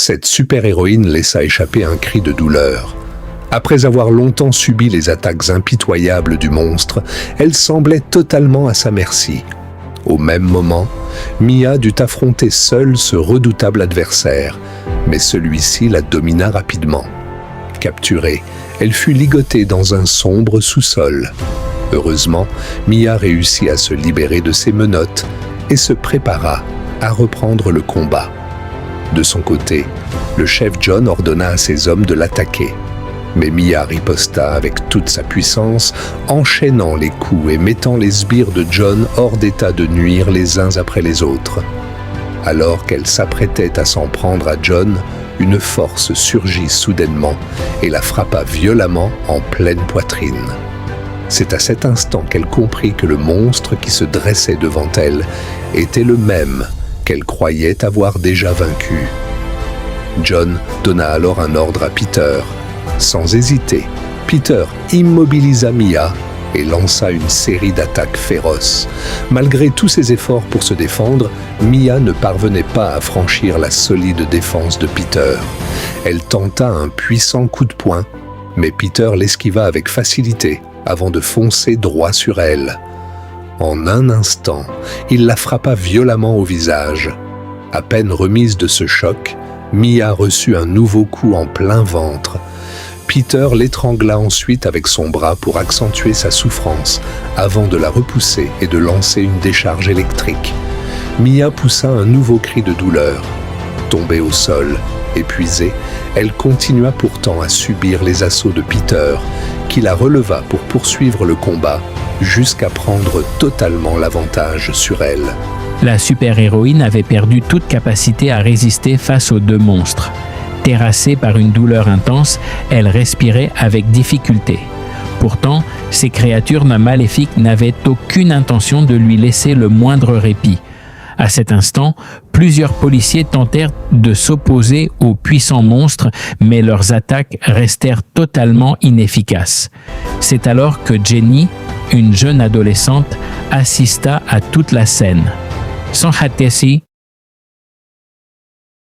cette super-héroïne laissa échapper un cri de douleur. Après avoir longtemps subi les attaques impitoyables du monstre, elle semblait totalement à sa merci. Au même moment, Mia dut affronter seule ce redoutable adversaire, mais celui-ci la domina rapidement. Capturée, elle fut ligotée dans un sombre sous-sol. Heureusement, Mia réussit à se libérer de ses menottes et se prépara à reprendre le combat. De son côté, le chef John ordonna à ses hommes de l'attaquer. Mais Mia riposta avec toute sa puissance, enchaînant les coups et mettant les sbires de John hors d'état de nuire les uns après les autres. Alors qu'elle s'apprêtait à s'en prendre à John, une force surgit soudainement et la frappa violemment en pleine poitrine. C'est à cet instant qu'elle comprit que le monstre qui se dressait devant elle était le même qu'elle croyait avoir déjà vaincu. John donna alors un ordre à Peter. Sans hésiter, Peter immobilisa Mia et lança une série d'attaques féroces. Malgré tous ses efforts pour se défendre, Mia ne parvenait pas à franchir la solide défense de Peter. Elle tenta un puissant coup de poing, mais Peter l'esquiva avec facilité avant de foncer droit sur elle. En un instant, il la frappa violemment au visage. À peine remise de ce choc, Mia reçut un nouveau coup en plein ventre. Peter l'étrangla ensuite avec son bras pour accentuer sa souffrance, avant de la repousser et de lancer une décharge électrique. Mia poussa un nouveau cri de douleur. Tombée au sol, épuisée, elle continua pourtant à subir les assauts de Peter, qui la releva pour poursuivre le combat, jusqu'à prendre totalement l'avantage sur elle. La super-héroïne avait perdu toute capacité à résister face aux deux monstres. Terrassée par une douleur intense, elle respirait avec difficulté. Pourtant, ces créatures maléfiques n'avaient aucune intention de lui laisser le moindre répit. À cet instant, plusieurs policiers tentèrent de s'opposer aux puissants monstres, mais leurs attaques restèrent totalement inefficaces. C'est alors que Jenny, une jeune adolescente, assista à toute la scène. Son Hatesi